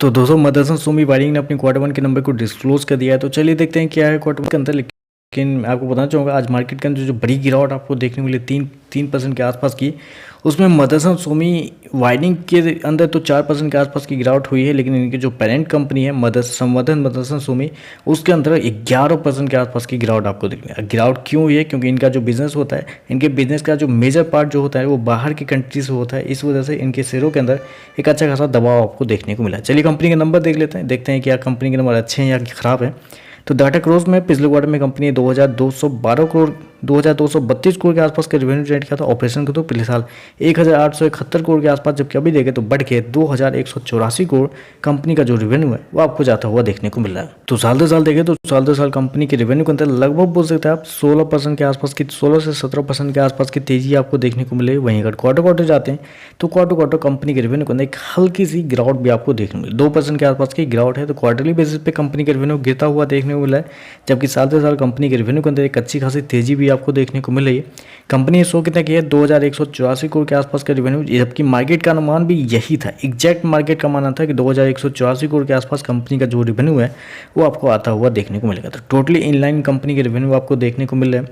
तो दोस्तों मदरसन सुमी वायरिंग ने अपनी क्वार्टर वन के नंबर को डिस्क्लोज कर दिया है। तो चलिए देखते हैं क्या है क्वार्टर वन के अंदर। लेकिन मैं आपको बताना चाहूँगा आज मार्केट के अंदर जो बड़ी गिरावट आपको देखने को मिली 3% के आसपास की, उसमें मदरसन सुमी वायरिंग के अंदर तो 4% के आसपास की गिरावट हुई है। लेकिन इनकी जो पेरेंट कंपनी है मदरसन सुमी, उसके अंदर 11% के आसपास की गिरावट आपको देखने। गिरावट क्यों हुई है? क्योंकि इनका जो बिजनेस होता है, इनके बिजनेस का जो मेजर पार्ट जो होता है वो बाहर की कंट्री से होता है। इस वजह से इनके शेयरों के अंदर एक अच्छा खासा दबाव आपको देखने को मिला। चलिए कंपनी के नंबर देख लेते हैं, देखते हैं क्या कंपनी के नंबर अच्छे हैं या खराब है। तो डाटा क्रोज में पिछले क्वार्टर में कंपनी ने 2232 करोड़ के आसपास का रेवेन्यू जनरेट किया था ऑपरेशन के। तो पिछले साल 1871 करोड़ के आसपास, जबकि अभी देखें तो बढ़ के 2184 करोड़ कंपनी का जो रेवेन्यू है वो आपको जाता हुआ देखने को मिल रहा है। तो साल दर साल देखें तो साल दर साल कंपनी के रेवेन्यू के अंदर लगभग बोल सकते हैं आप 16% के आसपास की, 16 से 17% के आसपास की तेजी आपको देखने को मिले। वहीं अगर क्वार्टर जाते हैं तो क्वार्टर कंपनी के रेवेन्यू के अंदर एक हल्की सी गिरावट भी आपको देखने को मिली, 2% के आसपास की गिरावट है। तो क्वार्टरली बेसिस पे कंपनी का रेवेन्यू गिरता हुआ देखने को मिला है, जबकि साल दर साल कंपनी के रेवेन्यू के अंदर एक अच्छी खासी तेजी भी आपको देखने को मिल रही है। कंपनी ने शो कितना किया है 2184 करोड़ के आसपास का रेवेन्यू, जबकि मार्केट का अनुमान भी यही था। एग्जैक्ट मार्केट का मानना था कि 2184 करोड़ के आसपास कंपनी का जो रेवेन्यू है वो आपको आता हुआ देखने को मिलेगा। तो टोटली इनलाइन कंपनी के रेवेन्यू आपको देखने को मिल रहे हैं।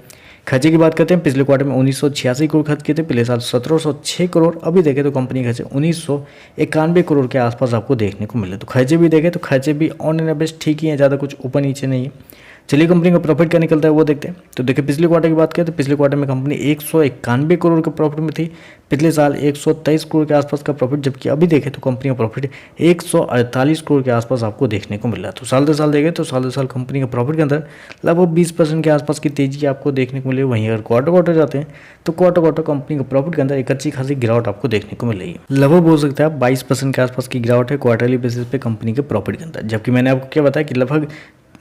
खर्चे की बात करते हैं, पिछले क्वार्टर में 1986 करोड़ खर्च किए थे, पिछले साल 1706 करोड़। अभी देखें तो कंपनी खर्चे 1991 करोड़ के आसपास आपको देखने को मिले। तो खर्चे भी देखें तो खर्चे भी ऑन एन एवरेज ठीक ही है, ज़्यादा कुछ ऊपर नीचे नहीं है। चलिए कंपनी का प्रॉफिट क्या निकलता है वो देखते हैं। तो देखिए पिछले क्वार्टर की बात करें तो पिछले क्वार्टर में कंपनी 191 करोड़ के प्रॉफिट में थी, पिछले साल 123 करोड़ के आसपास का प्रॉफिट, जबकि अभी देखें तो कंपनी का प्रॉफिट 148 करोड़ के आसपास आपको देखने को मिल रहा है। तो साल दर साल देखें तो साल दर साल कंपनी का प्रॉफिट के अंदर लगभग 20% के आसपास की तेजी आपको देखने को मिले। वहीं अगर क्वार्टर जाते हैं तो क्वार्टर कंपनी का प्रॉफिट के अंदर एक अच्छी खासी गिरावट आपको देखने को मिल रही है। लगभग बोल सकते हैं आप 22% के आसपास की गिरावट है क्वार्टरली बेसिस पे कंपनी के प्रॉफिट के अंदर। जबकि मैंने आपको क्या बताया कि लगभग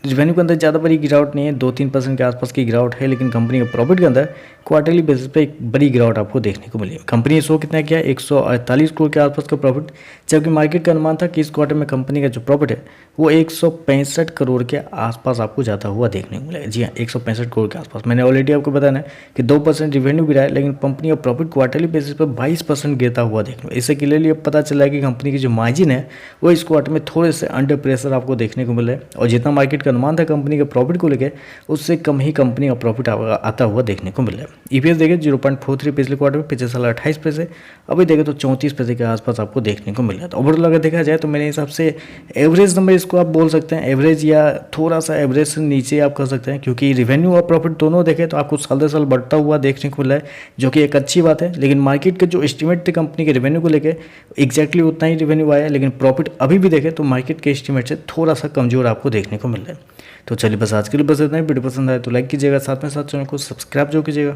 रेवेन्यू के अंदर ज़्यादा बड़ी गिरावट नहीं है, 2-3% के आसपास की गिरावट है। लेकिन कंपनी के प्रॉफिट के अंदर क्वार्टरली बेसिस पे एक बड़ी गिरावट आपको देखने को मिली। कंपनी ने शो कितना किया 148 करोड़ के आसपास का प्रॉफिट, जबकि मार्केट का अनुमान था कि इस क्वार्टर में कंपनी का जो प्रॉफिट है वो 165 करोड़ के आसपास आपको जाता हुआ देखने को मिलेगा। जी हाँ, 165 करोड़ के आसपास। मैंने ऑलरेडी आपको बताया ना कि 2% रेवेन्यू गिरा है, लेकिन कंपनी का प्रॉफिट क्वार्टरली बेसिस पर 22% गिरता हुआ देखने को। इससे क्लियरली अब पता चला है कि कंपनी की जो मार्जिन है वो इस क्वार्टर में थोड़े से अंडर प्रेशर आपको देखने को मिला है। और जितना मार्केट का अनुमान था कंपनी के प्रॉफिट को लेकर, उससे कम ही कंपनी का प्रॉफिट आता हुआ देखने को मिला है। ईपीएस देखें 0.43 पिछले क्वार्टर में, पिछले साल 28 पैसे, अभी देखें तो 34 पैसे के आसपास आपको देखने को मिल रहा है। तो ओवरऑल अगर देखा जाए तो मेरे हिसाब से एवरेज नंबर इसको आप बोल सकते हैं, एवरेज या थोड़ा सा एवरेज से नीचे आप कर सकते हैं, क्योंकि रेवेन्यू और प्रॉफिट दोनों देखें तो आपको साल दर साल बढ़ता हुआ देखने को मिला है, जो कि एक अच्छी बात है। लेकिन मार्केट के जो एस्टिमेट थे कंपनी के रेवेन्यू को लेकर, एग्जैक्टली उतना ही रेवेन्यू आया है, लेकिन प्रॉफिट अभी भी देखें तो मार्केट के एस्टिमेट से थोड़ा सा कमजोर आपको देखने को मिल रहा है। तो चलिए बस आज के लिए बस इतना ही। वीडियो पसंद आए तो लाइक कीजिएगा, साथ में साथ चैनल को सब्सक्राइब जो कीजिएगा।